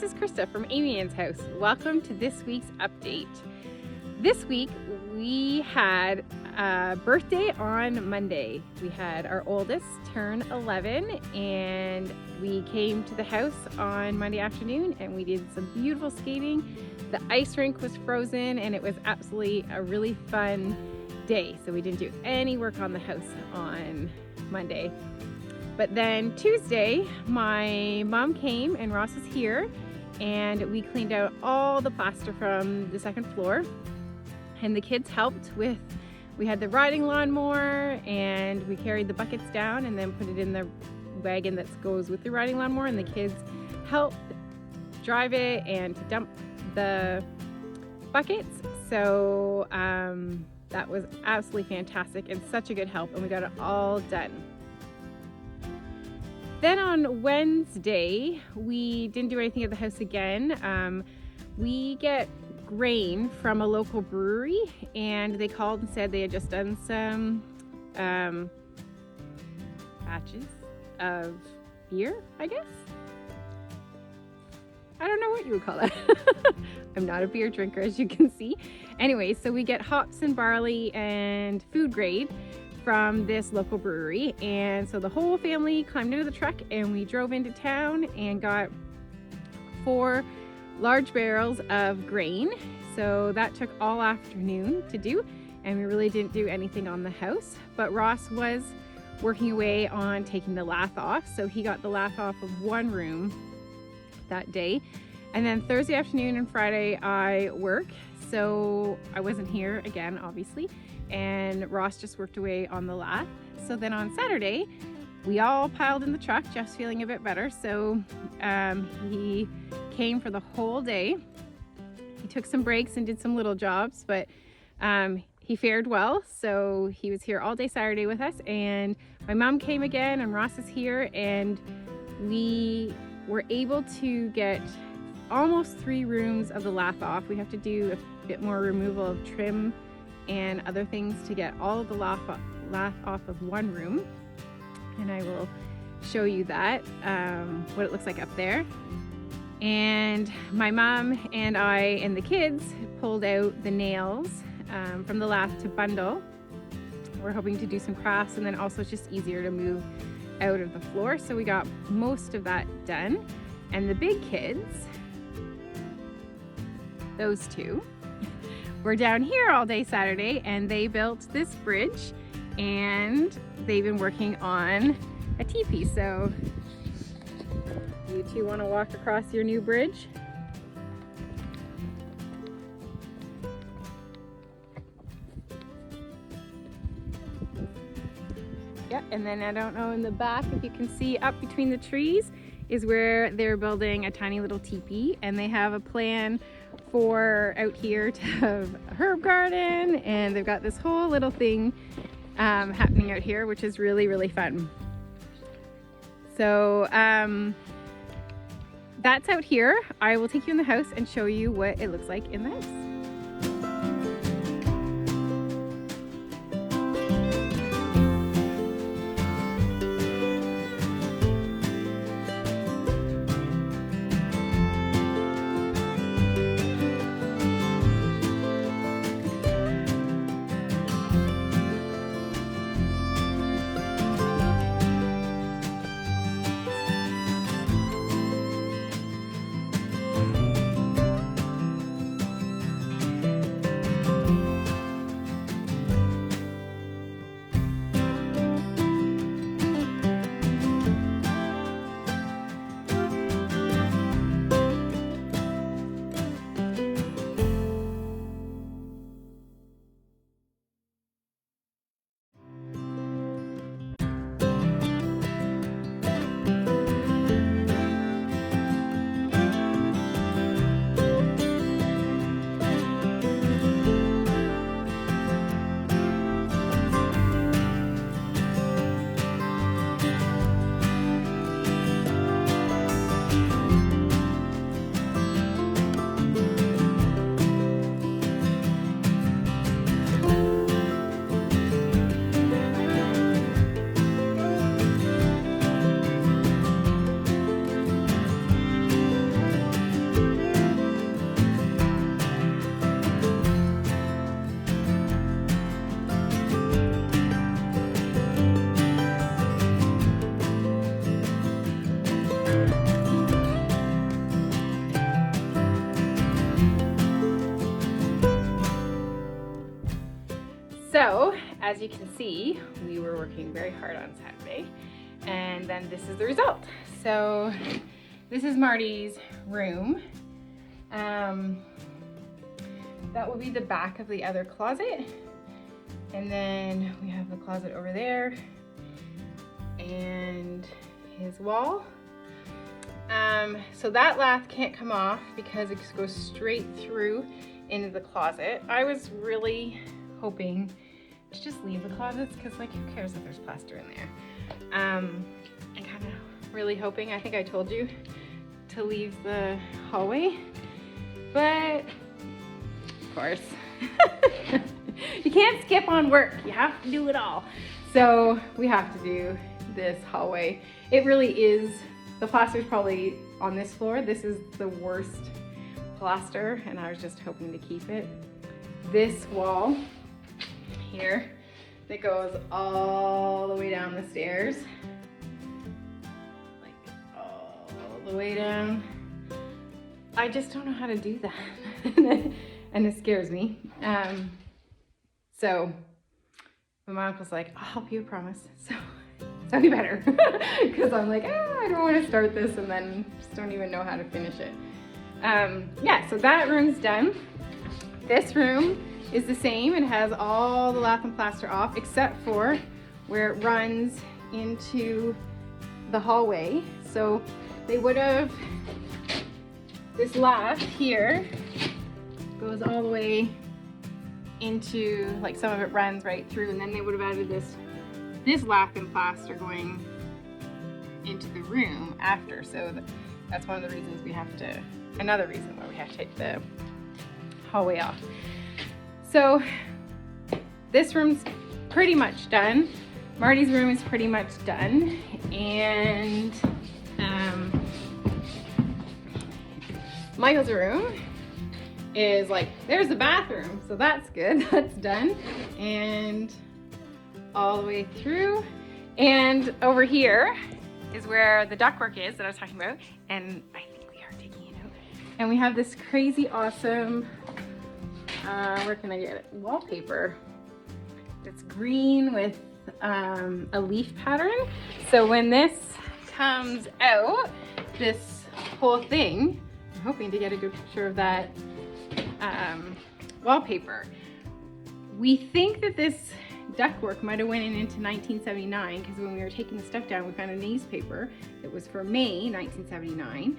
is Krista from Amiens house. Welcome to this week's update. This week we had a birthday on Monday. We had our oldest turn 11 and we came to the house on Monday afternoon and we did some beautiful skating. The ice rink was frozen and it was absolutely a really fun day. So we didn't do any work on the house on Monday. But then Tuesday, my mom came and Ross was here and we cleaned out all the plaster from the second floor. And the kids helped with, we had the riding lawnmower and we carried the buckets down and then put it in the wagon that goes with the riding lawnmower, and the kids helped drive it and dump the buckets. So that was absolutely fantastic and such a good help, and we got it all done. Then on Wednesday, we didn't do anything at the house again. We get grain from a local brewery and they called and said they had just done some batches of beer, I guess. I don't know what you would call that. I'm not a beer drinker, as you can see. Anyway, so we get hops and barley and food grade from this local brewery, and so the whole family climbed into the truck and we drove into town and got 4 large barrels of grain. So that took all afternoon to do, and we really didn't do anything on the house, but Ross was working away on taking the lath off, so he got the lath off of one room that day. And then Thursday afternoon and Friday I work, so I wasn't here again, obviously, and Ross just worked away on the lath. So then on Saturday, we all piled in the truck, Jeff's feeling a bit better, so he came for the whole day. He took some breaks and did some little jobs, but he fared well, so he was here all day Saturday with us, and my mom came again and Ross is here, and we were able to get almost 3 rooms of the lath off. We have to do a bit more removal of trim and other things to get all of the lath off of one room, and I will show you that, what it looks like up there. And my mom and I and the kids pulled out the nails from the lath to bundle. We're hoping to do some crafts, and then also it's just easier to move out of the floor, so we got most of that done. And the big kids, those 2, were down here all day Saturday and they built this bridge, and they've been working on a teepee. So you 2 want to walk across your new bridge? Yeah, and then I don't know in the back if you can see up between the trees is where they're building a tiny little teepee, and they have a plan for out here to have a herb garden, and they've got this whole little thing happening out here, which is really, really fun. So that's out here. I will take you in the house and show you what it looks like in the house. as you can see, we were working very hard on Saturday, and then this is the result. So this is Marty's room. That will be the back of the other closet. And then we have the closet over there and his wall. So that lath can't come off because it goes straight through into the closet. I was really hoping to just leave the closets because, like, who cares if there's plaster in there? I'm kind of really hoping, I think I told you, to leave the hallway, but of course, you can't skip on work. You have to do it all. So we have to do this hallway. It really is, the plaster is probably on this floor. This is the worst plaster, and I was just hoping to keep it. This wall here that goes all the way down the stairs, like all the way down. I just don't know how to do that. And it scares me. So my uncle's like, I'll help you, I promise. So we better. Because I'm like, I don't want to start this and then just don't even know how to finish it. Yeah, so that room's done. This room is the same. It has all the lath and plaster off except for where it runs into the hallway. So they would have, this lath here goes all the way into, like, some of it runs right through, and then they would have added this lath and plaster going into the room after. So that's one of the reasons we have to, another reason why we have to take the hallway off. So this room's pretty much done. Marty's room is pretty much done, and Michael's room is, like, there's the bathroom, so that's good. That's done, and all the way through. And over here is where the ductwork is that I was talking about, and I think we are taking it out. And we have this crazy awesome, where can I get it? Wallpaper. It's green with a leaf pattern. So when this comes out, this whole thing, I'm hoping to get a good picture of that wallpaper. We think that this ductwork might have went in into 1979, because when we were taking the stuff down, we found a newspaper that was for May 1979.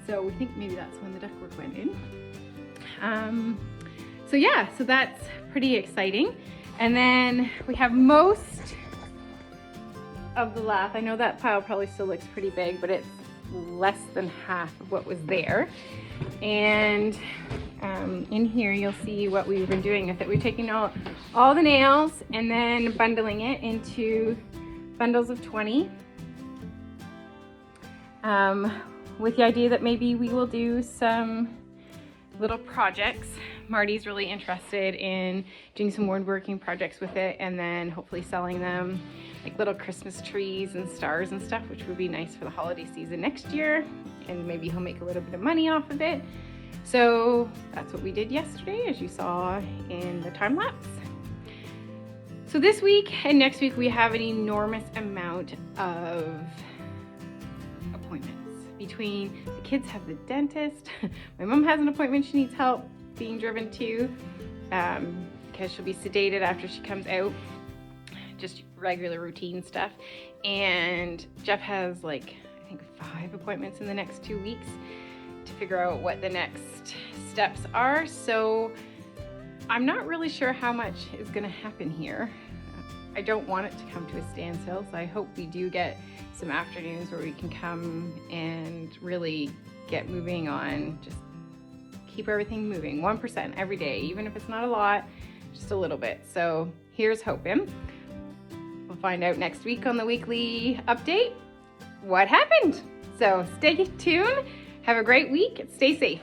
So we think maybe that's when the ductwork went in. So yeah, so that's pretty exciting. And then we have most of the lath. I know that pile probably still looks pretty big, but it's less than half of what was there. And in here you'll see what we've been doing with it. We're taking all the nails and then bundling it into bundles of 20, with the idea that maybe we will do some little projects. Marty's really interested in doing some woodworking projects with it, and then hopefully selling them, like little Christmas trees and stars and stuff, which would be nice for the holiday season next year, and maybe he'll make a little bit of money off of it. So that's what we did yesterday, as you saw in the time lapse. So this week and next week we have an enormous amount of appointments. Between the kids have the dentist, my mom has an appointment she needs help being driven to, because she'll be sedated after she comes out, just regular routine stuff. And Jeff has, like, I think 5 appointments in the next 2 weeks to figure out what the next steps are. So I'm not really sure how much is going to happen here. I don't want it to come to a standstill, so I hope we do get some afternoons where we can come and really get moving on, just keep everything moving 1% every day, even if it's not a lot, just a little bit. So here's hoping. We'll find out next week on the weekly update what happened. So stay tuned, have a great week, stay safe.